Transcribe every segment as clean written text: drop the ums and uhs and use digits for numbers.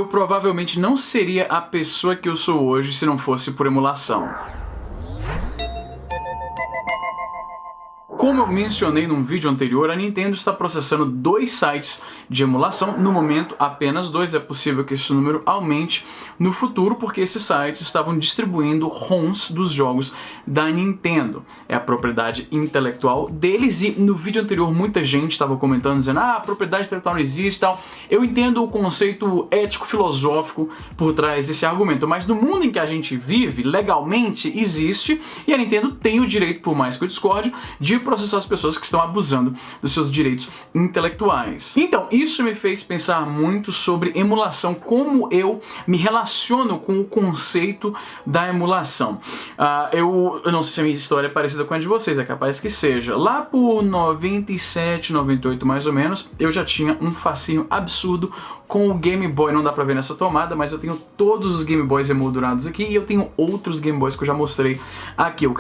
provavelmente não seria a pessoa que eu sou hoje se não fosse por emulação. Como eu mencionei num vídeo anterior, a Nintendo está processando 2 sites de emulação, no momento apenas 2, é possível que esse número aumente no futuro, porque esses sites estavam distribuindo ROMs dos jogos da Nintendo. É a propriedade intelectual deles, e no vídeo anterior muita gente estava comentando, dizendo a propriedade intelectual não existe e tal. Eu entendo o conceito ético-filosófico por trás desse argumento, mas no mundo em que a gente vive, legalmente existe, e a Nintendo tem o direito, por mais que eu discorde, de processar as pessoas que estão abusando dos seus direitos intelectuais. Então, isso me fez pensar muito sobre emulação, como eu me relaciono com o conceito da emulação. Eu não sei se a minha história é parecida com a de vocês, é capaz que seja. Lá por 97, 98 mais ou menos, eu já tinha um fascínio absurdo com o Game Boy. Não dá pra ver nessa tomada, mas eu tenho todos os Game Boys emoldurados aqui, e eu tenho outros Game Boys que eu já mostrei aqui. Eu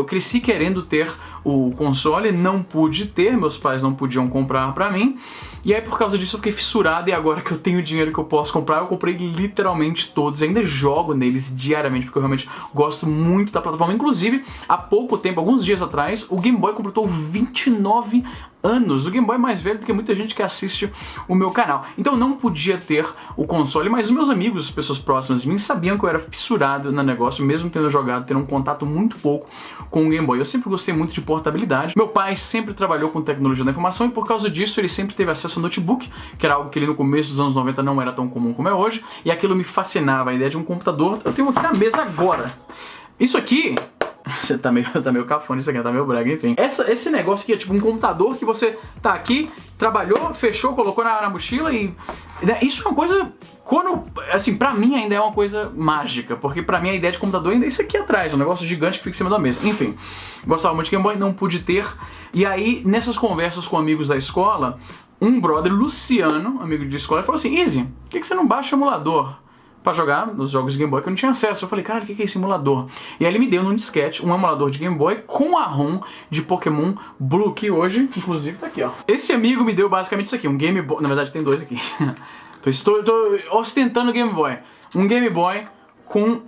cresci querendo ter o console, não pude ter, meus pais não podiam comprar pra mim, e aí por causa disso eu fiquei fissurado, e agora que eu tenho dinheiro que eu posso comprar, eu comprei literalmente todos, ainda jogo neles diariamente, porque eu realmente gosto muito da plataforma. Inclusive, há pouco tempo, alguns dias atrás, o Game Boy completou 29 anos. O Game Boy é mais velho do que muita gente que assiste o meu canal. Então eu não podia ter o console, mas os meus amigos, as pessoas próximas de mim, sabiam que eu era fissurado no negócio, mesmo tendo jogado, tendo um contato muito pouco com o Game Boy. Eu sempre gostei muito de portabilidade. Meu pai sempre trabalhou com tecnologia da informação, e por causa disso ele sempre teve acesso a notebook, que era algo que ele no começo dos anos 90 não era tão comum como é hoje, e aquilo me fascinava, a ideia de um computador. Eu tenho aqui na mesa agora. Isso aqui... Você tá meio cafona isso aqui, tá meio brega, enfim. Esse negócio aqui é tipo um computador que você tá aqui, trabalhou, fechou, colocou na mochila e... Né, isso é uma coisa... Assim, pra mim ainda é uma coisa mágica, porque pra mim a ideia de computador ainda é isso aqui atrás, um negócio gigante que fica em cima da mesa. Enfim, gostava muito de Game Boy, não pude ter. E aí, nessas conversas com amigos da escola, um brother, Luciano, amigo de escola, falou assim: Easy, por que você não baixa o emulador pra jogar nos jogos de Game Boy que eu não tinha acesso? Eu falei, cara, o que é esse emulador? E aí ele me deu num disquete um emulador de Game Boy com a ROM de Pokémon Blue, que hoje, inclusive, tá aqui, ó. Esse amigo me deu basicamente isso aqui, um Game Boy, na verdade tem 2 aqui. Tô ostentando o Game Boy. Um Game Boy com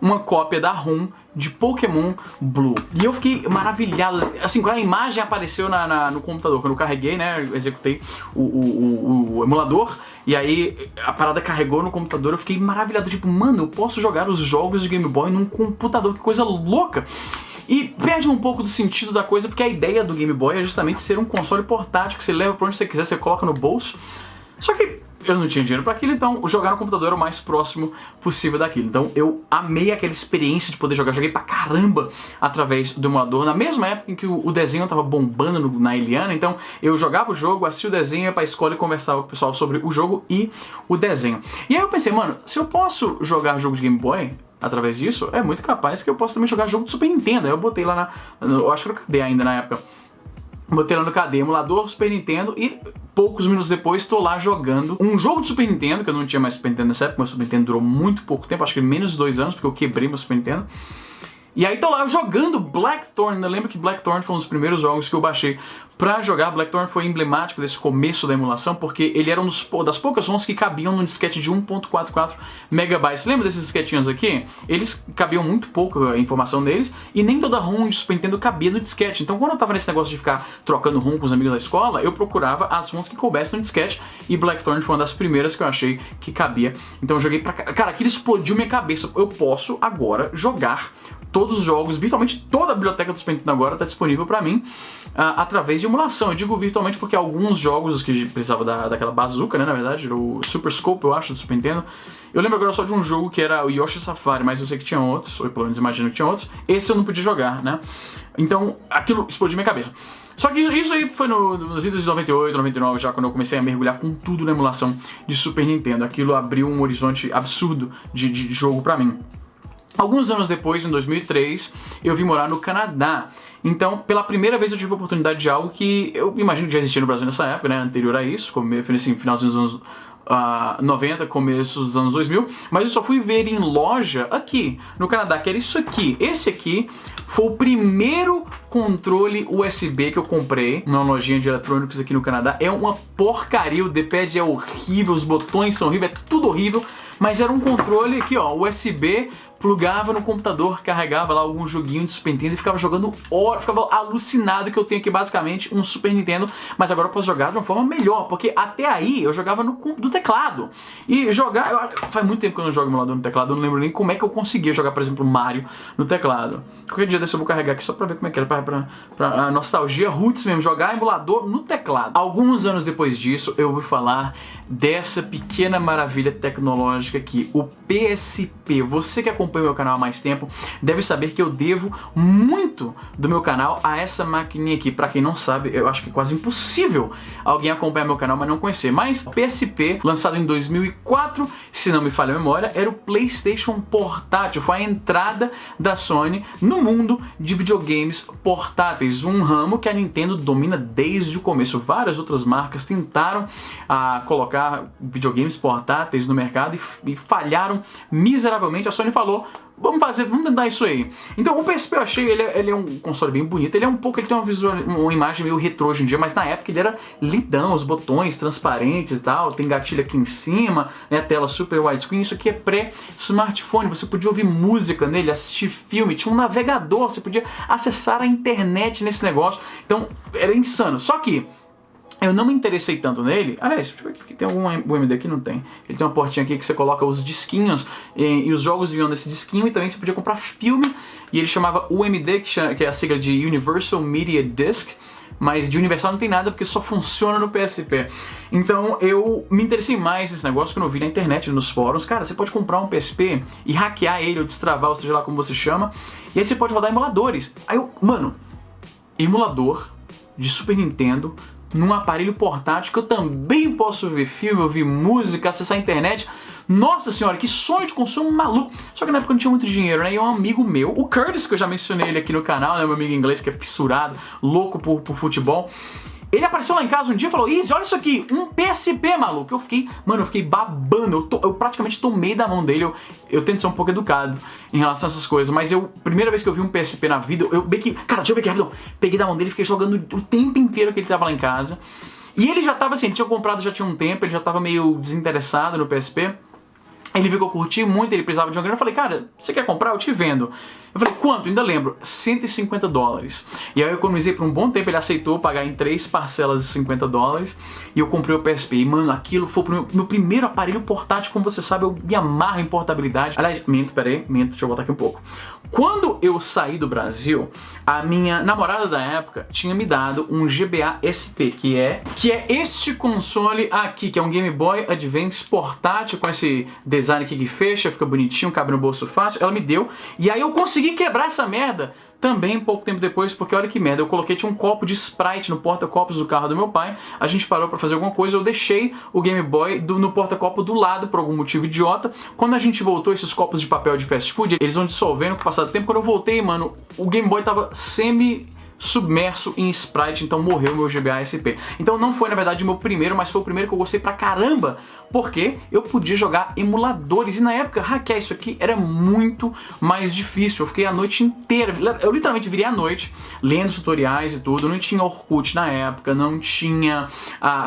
uma cópia da ROM de Pokémon Blue. E eu fiquei maravilhado, assim, quando a imagem apareceu no computador, quando eu carreguei, né, eu executei o emulador, e aí a parada carregou no computador, eu fiquei maravilhado, tipo, mano, eu posso jogar os jogos de Game Boy num computador, que coisa louca! E perde um pouco do sentido da coisa, porque a ideia do Game Boy é justamente ser um console portátil que você leva pra onde você quiser, você coloca no bolso. Só que eu não tinha dinheiro para aquilo, então jogar no computador era o mais próximo possível daquilo. Então eu amei aquela experiência de poder jogar, joguei pra caramba através do emulador, na mesma época em que o desenho tava bombando na Eliana, então eu jogava o jogo, assistia o desenho, ia pra escola e conversava com o pessoal sobre o jogo e o desenho. E aí eu pensei, mano, se eu posso jogar jogo de Game Boy através disso, é muito capaz que eu possa também jogar jogo de Super Nintendo. Aí eu botei lá eu acho que era o KD ainda na época. Botei lá no KD, emulador Super Nintendo, e poucos minutos depois estou lá jogando um jogo de Super Nintendo, que eu não tinha mais Super Nintendo nessa época, meu Super Nintendo durou muito pouco tempo, acho que menos de 2 anos, porque eu quebrei meu Super Nintendo. E aí tô lá jogando Blackthorn. Eu lembro que Blackthorn foi um dos primeiros jogos que eu baixei pra jogar. Blackthorn foi emblemático desse começo da emulação, porque ele era das poucas ROMs que cabiam num disquete de 1.44 megabytes. Lembra desses disquetinhos aqui? Eles cabiam muito pouco a informação neles, e nem toda ROM de Super Nintendo cabia no disquete. Então quando eu tava nesse negócio de ficar trocando ROM com os amigos da escola, eu procurava as ROMs que coubessem no disquete, e Blackthorn foi uma das primeiras que eu achei que cabia. Então eu joguei pra... Cara, aquilo explodiu minha cabeça. Eu posso agora jogar todos os jogos, virtualmente toda a biblioteca do Super Nintendo agora está disponível para mim através de emulação. Eu digo virtualmente porque alguns jogos que precisava daquela bazuca, né, na verdade, era o Super Scope, eu acho, do Super Nintendo. Eu lembro agora só de um jogo que era o Yoshi Safari, mas eu sei que tinha outros, ou pelo menos imagino que tinha outros. Esse eu não podia jogar, né? Então aquilo explodiu minha cabeça. Só que isso aí foi nos idos de 98, 99, já quando eu comecei a mergulhar com tudo na emulação de Super Nintendo. Aquilo abriu um horizonte absurdo de jogo pra mim. Alguns anos depois, em 2003, eu vim morar no Canadá. Então, pela primeira vez eu tive a oportunidade de algo que eu imagino que já existia no Brasil nessa época, né, anterior a isso, como nesse finalzinho dos anos 90, começo dos anos 2000, mas eu só fui ver em loja aqui no Canadá, que era isso aqui. Esse aqui foi o primeiro controle USB que eu comprei numa lojinha de eletrônicos aqui no Canadá. É uma porcaria, o D-pad é horrível, os botões são horríveis, é tudo horrível. Mas era um controle aqui, ó, USB, plugava no computador, carregava lá algum joguinho de Super Nintendo e ficava jogando horas, ficava alucinado que eu tenho aqui basicamente um Super Nintendo, mas agora eu posso jogar de uma forma melhor, porque até aí eu jogava no teclado. E jogar, faz muito tempo que eu não jogo emulador no teclado, eu não lembro nem como é que eu conseguia jogar, por exemplo, Mario no teclado. Qualquer dia desse eu vou carregar aqui só pra ver como é que era, pra nostalgia, roots mesmo, jogar emulador no teclado. Alguns anos depois disso, eu ouvi falar dessa pequena maravilha tecnológica aqui, o PSP. Você que acompanha o meu canal há mais tempo deve saber que eu devo muito do meu canal a essa maquininha aqui. Pra quem não sabe, eu acho que é quase impossível alguém acompanhar meu canal mas não conhecer. Mas o PSP, lançado em 2004, se não me falha a memória, era o PlayStation portátil. Foi a entrada da Sony no mundo de videogames portáteis, um ramo que a Nintendo domina desde o começo. Várias outras marcas tentaram colocar videogames portáteis no mercado e falharam miseravelmente. A Sony falou, vamos tentar isso aí. Então o PSP eu achei, ele é um console bem bonito, ele tem uma imagem meio retrô hoje em dia, mas na época ele era lindão, os botões transparentes e tal, tem gatilho aqui em cima, né, tela super widescreen. Isso aqui é pré-smartphone, você podia ouvir música nele, assistir filme, tinha um navegador, você podia acessar a internet nesse negócio, então era insano. Só que eu não me interessei tanto nele. Aliás, deixa eu ver aqui, tem algum UMD aqui? Não tem. Ele tem uma portinha aqui que você coloca os disquinhos e os jogos vinham nesse disquinho, e também você podia comprar filme, e ele chamava UMD, que é a sigla de Universal Media Disc, mas de universal não tem nada porque só funciona no PSP. Então eu me interessei mais nesse negócio quando eu vi na internet, nos fóruns. Cara, você pode comprar um PSP e hackear ele, ou destravar, ou seja lá como você chama, e aí você pode rodar emuladores. Aí eu, mano, emulador de Super Nintendo num aparelho portátil que eu também posso ver filme, ouvir música, acessar a internet. Nossa senhora, que sonho de consumo maluco. Só que na época eu não tinha muito dinheiro, né? E um amigo meu, o Curtis, que eu já mencionei ele aqui no canal, né? Meu amigo inglês que é fissurado, louco por futebol. Ele apareceu lá em casa um dia e falou, Izzy, olha isso aqui, um PSP, maluco. Eu fiquei babando, eu praticamente tomei da mão dele. Eu tento ser um pouco educado em relação a essas coisas, mas primeira vez que eu vi um PSP na vida, eu meio que, cara, deixa eu ver aqui rapidão. Peguei da mão dele e fiquei jogando o tempo inteiro que ele tava lá em casa. E ele já tava assim, ele tinha comprado já tinha um tempo, ele já tava meio desinteressado no PSP. Ele viu que eu curti muito, ele precisava de uma grana. Eu falei, cara, você quer comprar? Eu te vendo. Eu falei, quanto? Ainda lembro, $150. E aí eu economizei por um bom tempo, ele aceitou pagar em 3 parcelas de $50 e eu comprei o PSP. E, mano, aquilo foi o meu primeiro aparelho portátil, como você sabe, eu me amarro em portabilidade. Aliás, minto, deixa eu voltar aqui um pouco. Quando eu saí do Brasil, a minha namorada da época tinha me dado um GBA SP, que é este console aqui, que é um Game Boy Advance portátil, com esse design aqui que fecha, fica bonitinho, cabe no bolso fácil. Ela me deu, e aí eu consegui quebrar essa merda também pouco tempo depois, porque olha que merda, eu coloquei, tinha um copo de Sprite no porta-copos do carro do meu pai, a gente parou pra fazer alguma coisa, eu deixei o Game Boy no porta-copo do lado, por algum motivo idiota. Quando a gente voltou, esses copos de papel de fast food, eles vão dissolvendo com o passar do tempo. Quando eu voltei, mano, o Game Boy tava submerso em Sprite, então morreu o meu GBA SP. Então não foi, na verdade, o meu primeiro, mas foi o primeiro que eu gostei pra caramba, porque eu podia jogar emuladores, e na época hackear isso aqui era muito mais difícil. Eu fiquei a noite inteira, eu literalmente virei a noite lendo tutoriais e tudo. Não tinha Orkut na época, não tinha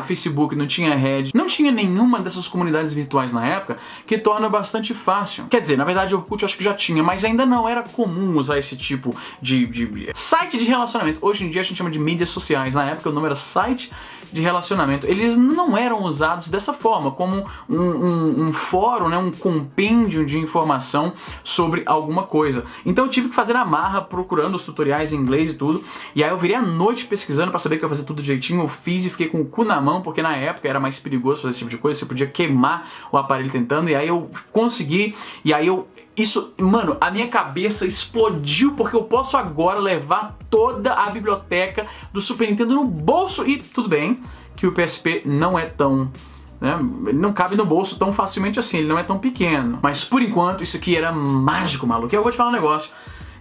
Facebook, não tinha Reddit, não tinha nenhuma dessas comunidades virtuais na época, que torna bastante fácil. Quer dizer, na verdade Orkut eu acho que já tinha, mas ainda não era comum usar esse tipo de site de relacionamento. Hoje em dia a gente chama de mídias sociais. Na época o nome era site de relacionamento. Eles não eram usados dessa forma, como um fórum, né, um compêndio de informação sobre alguma coisa. Então eu tive que fazer a marra procurando os tutoriais em inglês e tudo. E aí eu virei a noite pesquisando pra saber que eu ia fazer tudo direitinho. Eu fiz e fiquei com o cu na mão, porque na época era mais perigoso fazer esse tipo de coisa. Você podia queimar o aparelho tentando. E aí eu consegui. E aí mano, a minha cabeça explodiu, porque eu posso agora levar toda a biblioteca do Super Nintendo no bolso. E tudo bem que o PSP não é tão, né, ele não cabe no bolso tão facilmente assim, ele não é tão pequeno. Mas por enquanto isso aqui era mágico, maluco. E eu vou te falar um negócio.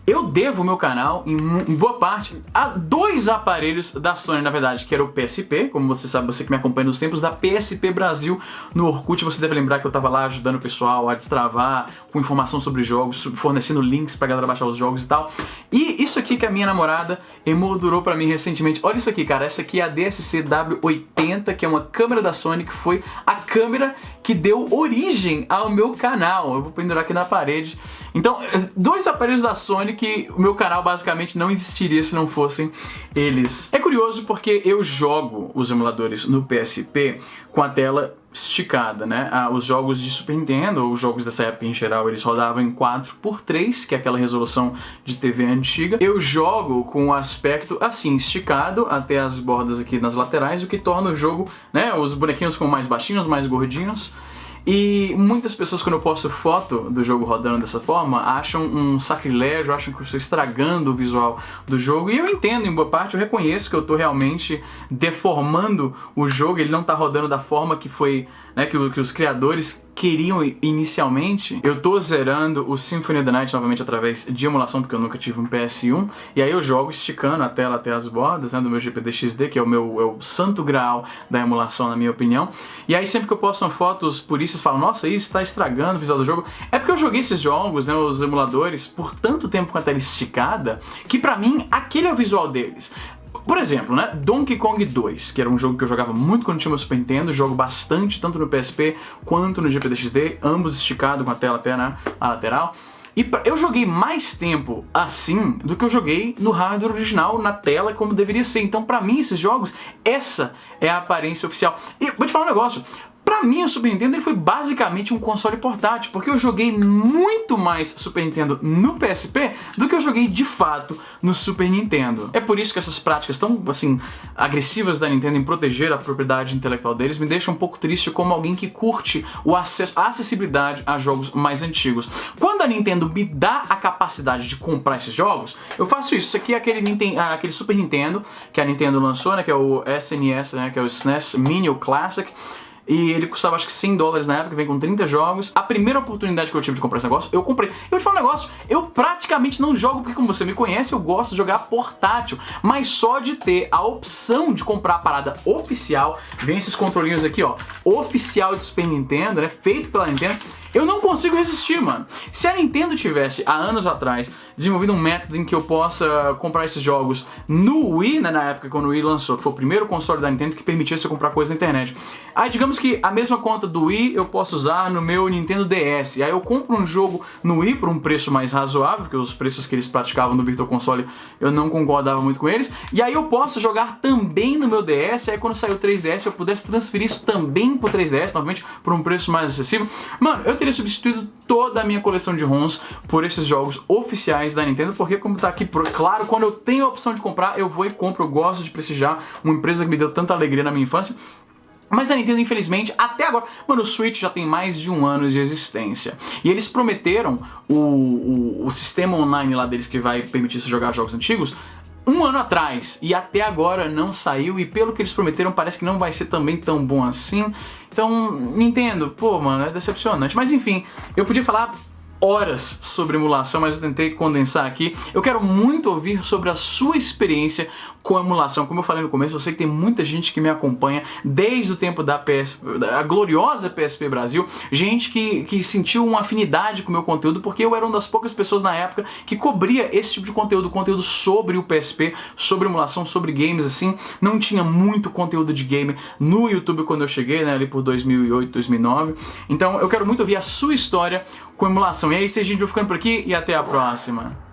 Eu devo o meu canal, em boa parte, a 2 aparelhos da Sony, na verdade, que era o PSP, como você sabe, você que me acompanha nos tempos da PSP Brasil no Orkut, você deve lembrar que eu tava lá ajudando o pessoal a destravar, com informação sobre jogos, fornecendo links pra galera baixar os jogos e tal. E isso aqui que a minha namorada emoldurou pra mim recentemente. Olha isso aqui, cara, essa aqui é a DSC W80, que é uma câmera da Sony, que foi a câmera que deu origem ao meu canal. Eu vou pendurar aqui na parede. Então, 2 aparelhos da Sony que o meu canal basicamente não existiria se não fossem eles. É curioso porque eu jogo os emuladores no PSP com a tela esticada, né? Os jogos de Super Nintendo, ou os jogos dessa época em geral, eles rodavam em 4:3, que é aquela resolução de TV antiga. Eu jogo com o aspecto assim, esticado até as bordas aqui nas laterais, o que torna o jogo, né? Os bonequinhos ficam mais baixinhos, mais gordinhos. E muitas pessoas, quando eu posto foto do jogo rodando dessa forma, acham um sacrilégio, acham que eu estou estragando o visual do jogo. E eu entendo, em boa parte, eu reconheço que eu estou realmente deformando o jogo, ele não está rodando da forma que foi, né, que os criadores queriam inicialmente. Eu tô zerando o Symphony of the Night novamente através de emulação, porque eu nunca tive um PS1, e aí eu jogo esticando a tela até as bordas, né, do meu GPD-XD, que é o santo graal da emulação, na minha opinião. E aí sempre que eu posto uma foto, os puristas falam, nossa, isso tá estragando o visual do jogo. É porque eu joguei esses jogos, né, os emuladores, por tanto tempo com a tela esticada, que pra mim, aquele é o visual deles. Por exemplo, né, Donkey Kong 2, que era um jogo que eu jogava muito quando tinha meu Super Nintendo, jogo bastante tanto no PSP quanto no GPD-XD, ambos esticados com a tela até na lateral. E eu joguei mais tempo assim do que eu joguei no hardware original, na tela, como deveria ser. Então, pra mim, esses jogos, essa é a aparência oficial. E vou te falar um negócio. Pra mim, o Super Nintendo ele foi basicamente um console portátil, porque eu joguei muito mais Super Nintendo no PSP do que eu joguei de fato no Super Nintendo. É por isso que essas práticas tão, assim, agressivas da Nintendo em proteger a propriedade intelectual deles me deixam um pouco triste como alguém que curte o acesso, a acessibilidade a jogos mais antigos. Quando a Nintendo me dá a capacidade de comprar esses jogos, eu faço isso. Isso aqui é aquele Super Nintendo que a Nintendo lançou, né, que é o SNES, né, que é o SNES Mini, o Classic. E ele custava acho que $100 na época, vem com 30 jogos. A primeira oportunidade que eu tive de comprar esse negócio, eu comprei. Eu vou te falar um negócio, eu praticamente não jogo, porque como você me conhece, eu gosto de jogar portátil. Mas só de ter a opção de comprar a parada oficial, vem esses controlinhos aqui, ó, oficial de Super Nintendo, né, feito pela Nintendo, eu não consigo resistir, mano. Se a Nintendo tivesse, há anos atrás, desenvolvido um método em que eu possa comprar esses jogos no Wii, né, na época quando o Wii lançou, que foi o primeiro console da Nintendo que permitia você comprar coisa na internet. Aí digamos que a mesma conta do Wii eu posso usar no meu Nintendo DS. Aí eu compro um jogo no Wii por um preço mais razoável, porque os preços que eles praticavam no Virtual Console eu não concordava muito com eles. E aí eu posso jogar também no meu DS, aí quando sair o 3DS eu pudesse transferir isso também pro 3DS, novamente por um preço mais acessível. Mano, eu teria substituído toda a minha coleção de ROMs por esses jogos oficiais da Nintendo, porque como tá aqui claro, quando eu tenho a opção de comprar, eu vou e compro. Eu gosto de prestigiar uma empresa que me deu tanta alegria na minha infância. Mas a Nintendo, infelizmente, até agora... Mano, o Switch já tem mais de 1 ano de existência. E eles prometeram o sistema online lá deles que vai permitir você jogar jogos antigos 1 ano atrás, e até agora não saiu, e pelo que eles prometeram parece que não vai ser também tão bom assim. Então, Nintendo, pô, mano, é decepcionante. Mas enfim, eu podia falar horas sobre emulação, mas eu tentei condensar aqui. Eu quero muito ouvir sobre a sua experiência com emulação. Como eu falei no começo, eu sei que tem muita gente que me acompanha desde o tempo da a gloriosa PSP Brasil, gente que sentiu uma afinidade com o meu conteúdo, porque eu era uma das poucas pessoas na época que cobria esse tipo de conteúdo sobre o PSP, sobre emulação, sobre games, assim. Não tinha muito conteúdo de game no YouTube quando eu cheguei, né, ali por 2008, 2009. Então eu quero muito ouvir a sua história com emulação. E é isso, a gente vai ficando por aqui e até a próxima.